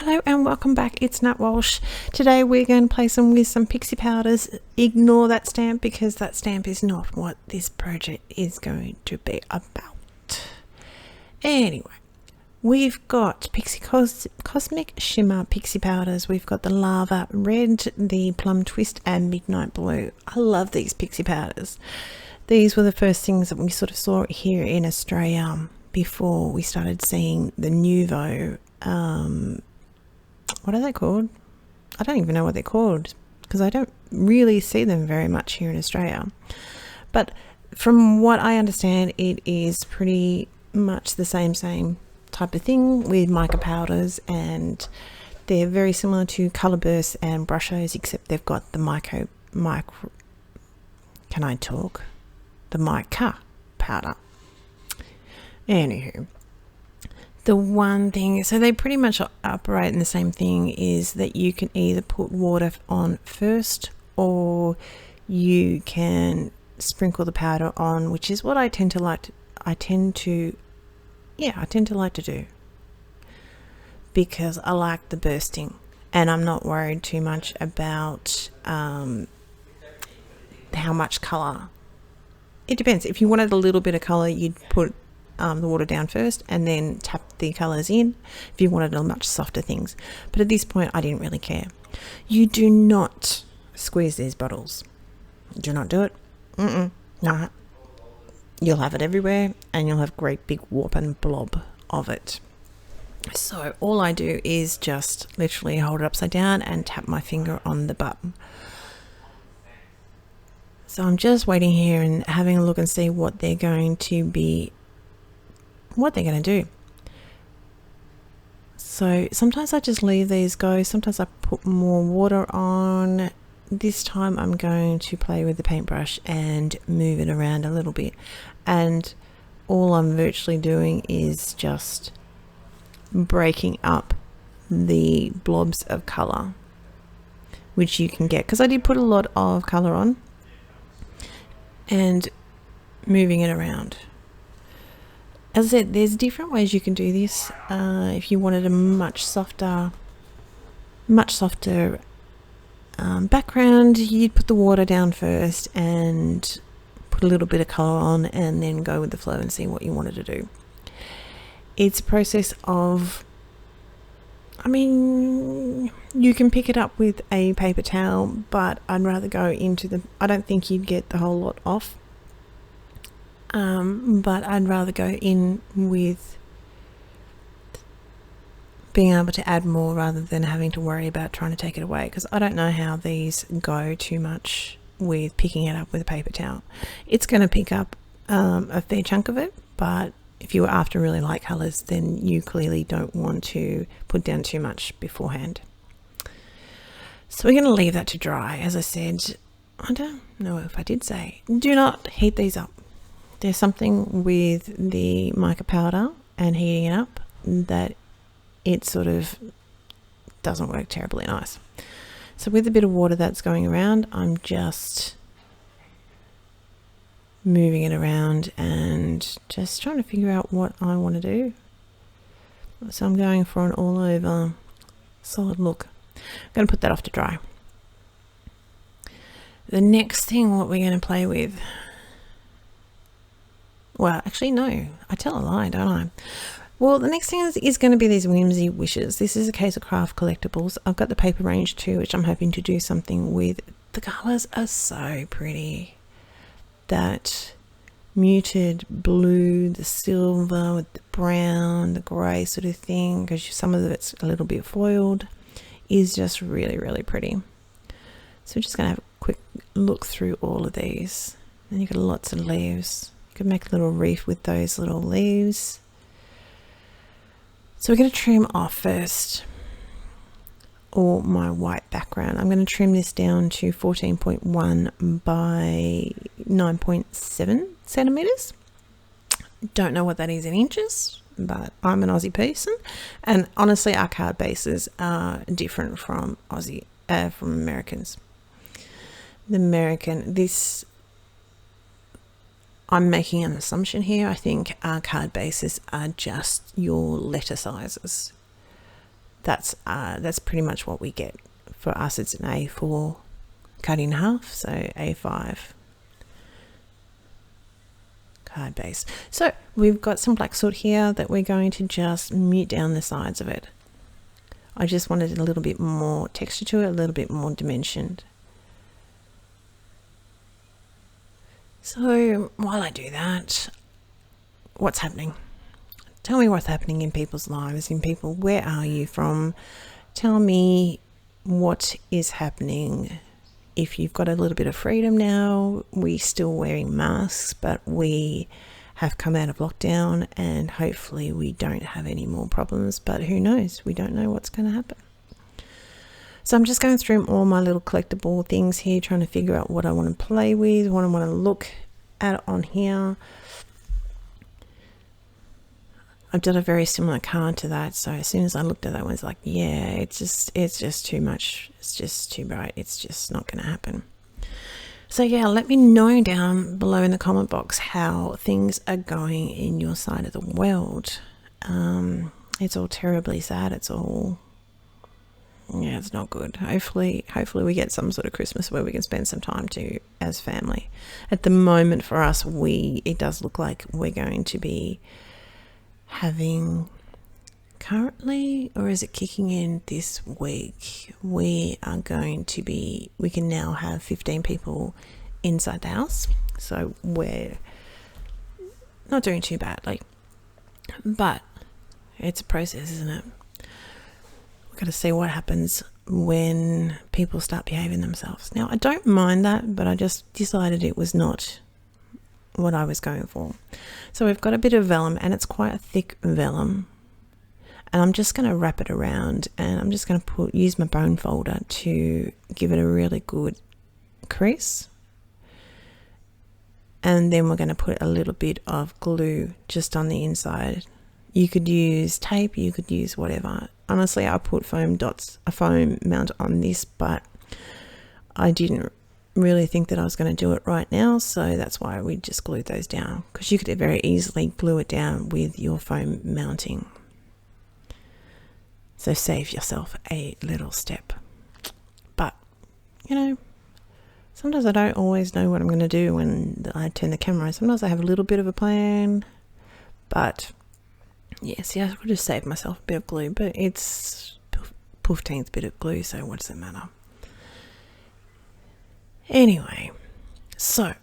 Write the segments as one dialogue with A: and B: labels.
A: Hello and welcome back. It's Nat Walsh. Today we're going to play with some Pixi powders. Ignore that stamp because that stamp is not what this project is going to be about. Anyway, we've got Pixi Cosmic Shimmer Pixi powders. We've got the Lava Red, the Plum Twist and Midnight Blue. I love these Pixi powders. These were the first things that we sort of saw here in Australia before we started seeing the Nuvo. What are they called? I don't even know what they're called because I don't really see them very much here in Australia. But from what I understand, it is pretty much the same type of thing with mica powders, and they're very similar to Colour Bursts and Brushos, except they've got the mica powder. Anywho, the one thing, so they pretty much operate in the same thing, is that you can either put water on first or you can sprinkle the powder on, which is what I tend to like to do because I like the bursting and I'm not worried too much about how much colour. It depends. If you wanted a little bit of colour, you'd put the water down first and then tap the colours in if you wanted a much softer things. But at this point I didn't really care. You do not squeeze these bottles. Do not do it. No. You'll have it everywhere and you'll have great big warp and blob of it. So all I do is just literally hold it upside down and tap my finger on the button. So I'm just waiting here and having a look and see what they're going to do. So sometimes I just leave these go, sometimes I put more water on. This time I'm going to play with the paintbrush and move it around a little bit, and all I'm virtually doing is just breaking up the blobs of colour which you can get, because I did put a lot of colour on, and moving it around. As I said, there's different ways you can do this. If you wanted a much softer background, you'd put the water down first and put a little bit of colour on and then go with the flow and see what you wanted to do. It's a process of, you can pick it up with a paper towel, but I'd rather go into I don't think you'd get the whole lot off. But I'd rather go in with being able to add more rather than having to worry about trying to take it away, because I don't know how these go too much with picking it up with a paper towel. It's going to pick up a fair chunk of it, but if you were after really light colours, then you clearly don't want to put down too much beforehand. So we're going to leave that to dry. As I said, I don't know if I did say, do not heat these up. There's something with the mica powder and heating it up that it sort of doesn't work terribly nice. So with a bit of water that's going around, I'm just moving it around and just trying to figure out what I want to do. So I'm going for an all over solid look. I'm going to put that off to dry. The next thing what we're going to play with, well, actually, no, I tell a lie, don't I? Well, the next thing is going to be these Whimsy Wishes. This is a case of craft collectibles. I've got the paper range too, which I'm hoping to do something with. The colours are so pretty. That muted blue, the silver with the brown, the grey sort of thing, because some of it's a little bit foiled, is just really, really pretty. So we're just going to have a quick look through all of these. Then you've got lots of leaves. Could make a little reef with those little leaves. So we're going to trim off first all my white background. I'm going to trim this down to 14.1 by 9.7 centimeters. Don't know what that is in inches, but I'm an Aussie person, and honestly our card bases are different from Americans. I'm making an assumption here. I think our card bases are just your letter sizes. that's pretty much what we get. For us, it's an A4 cut in half, so A5 card base. So we've got some black soot here that we're going to just mute down the sides of it. I just wanted a little bit more texture to it, a little bit more dimension. So while I do that, what's happening? Tell me what's happening in people's lives, where are you from? Tell me what is happening. If you've got a little bit of freedom now, we're still wearing masks, but we have come out of lockdown and hopefully we don't have any more problems, but who knows? We don't know what's going to happen. So I'm just going through all my little collectible things here, trying to figure out what I want to play with, what I want to look at on here. I've done a very similar card to that, so as soon as I looked at that one, it's like, yeah, it's just too much. It's just too bright. It's just not going to happen. So yeah, let me know down below in the comment box how things are going in your side of the world. It's all terribly sad. It's all, yeah, it's not good. Hopefully we get some sort of Christmas where we can spend some time too as family. At the moment for us, it does look like we're going to be having currently, or is it kicking in this week, we can now have 15 people inside the house, so we're not doing too badly, but it's a process, isn't it? We've got to see what happens when people start behaving themselves. Now, I don't mind that, but I just decided it was not what I was going for. So we've got a bit of vellum, and it's quite a thick vellum, and I'm just going to wrap it around, and I'm just going to use my bone folder to give it a really good crease, and then we're going to put a little bit of glue just on the inside. You could use tape, you could use whatever. Honestly, I put a foam mount on this, but I didn't really think that I was going to do it right now, so that's why we just glued those down, because you could very easily glue it down with your foam mounting. So save yourself a little step. But you know, sometimes I don't always know what I'm going to do when I turn the camera on. Sometimes I have a little bit of a plan, but yes, I could just save myself a bit of glue, but it's 15th bit of glue, so what does it matter? Anyway, so I'm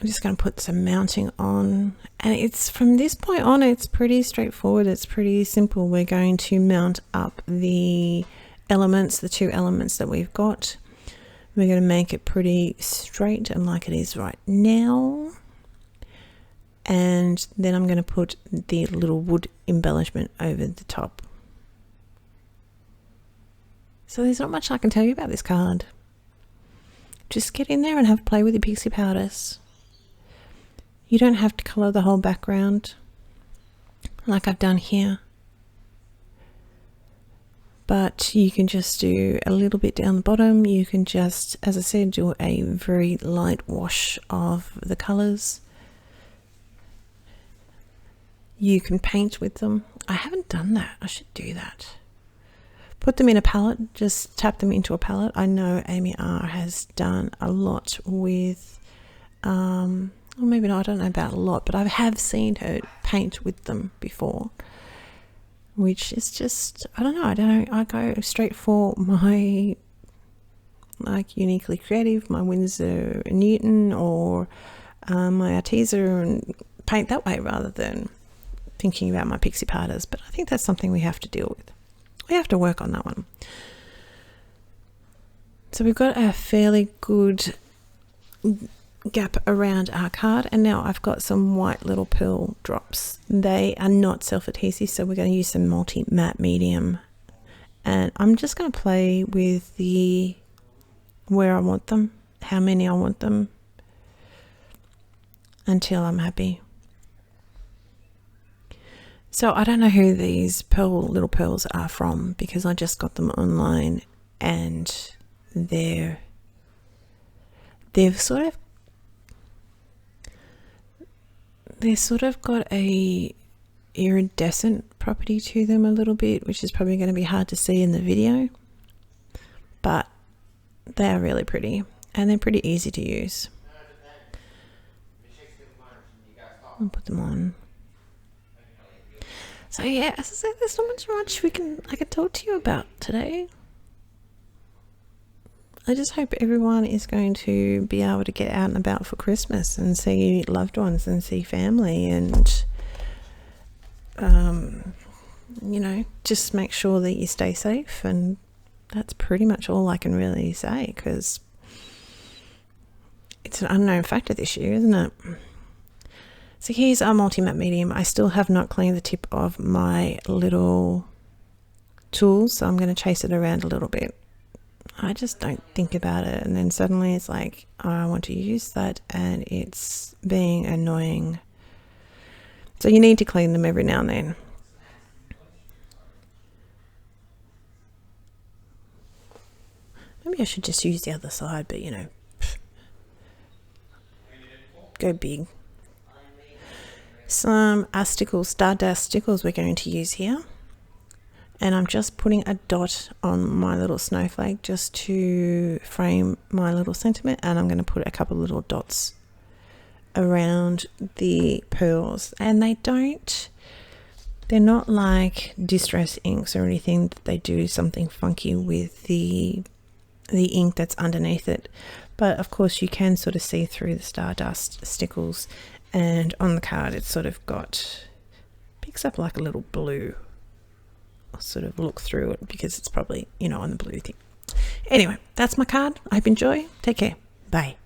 A: just going to put some mounting on, and it's from this point on, it's pretty straightforward. It's pretty simple. We're going to mount up the elements, the two elements that we've got. We're going to make it pretty straight and like it is right now. And then I'm going to put the little wood embellishment over the top. So there's not much I can tell you about this card. Just get in there and have a play with your Pixi powders. You don't have to colour the whole background like I've done here, but you can just do a little bit down the bottom. You can just, as I said, do a very light wash of the colours. You can paint with them. I haven't done that. I should do that. Put them in a palette, just tap them into a palette. I know Amy R has done a lot with, or maybe not, I don't know about a lot, but I have seen her paint with them before, which is just, I don't know, I go straight for my, like, Uniquely Creative, my Winsor & Newton, or my Arteza, and paint that way rather than thinking about my Pixi powders. But I think that's something we have to deal with. We have to work on that one. So we've got a fairly good gap around our card, and now I've got some white little pearl drops. They are not self-adhesive, so we're going to use some multi-matte medium, and I'm just going to play with where I want them, how many I want them, until I'm happy. So I don't know who these little pearls are from, because I just got them online, and they've sort of got a iridescent property to them a little bit, which is probably going to be hard to see in the video, but they are really pretty and they're pretty easy to use. I'll put them on. So yeah, as I said, there's not much I can talk to you about today. I just hope everyone is going to be able to get out and about for Christmas and see loved ones and see family, and you know, just make sure that you stay safe. And that's pretty much all I can really say, because it's an unknown factor this year, isn't it? So here's our multi-matte medium. I still have not cleaned the tip of my little tool, so I'm going to chase it around a little bit. I just don't think about it, and then suddenly it's like, oh, I want to use that, and it's being annoying. So you need to clean them every now and then. Maybe I should just use the other side, but you know, go big. Some Stardust stickles we're going to use here. And I'm just putting a dot on my little snowflake just to frame my little sentiment, and I'm going to put a couple of little dots around the pearls. And they're not like distress inks or anything that they do something funky with the ink that's underneath it. But of course you can sort of see through the Stardust stickles, and on the card it's sort of picks up like a little blue. I'll sort of look through it because it's probably, you know, on the blue thing. Anyway, that's my card. I hope you enjoy. Take care. Bye.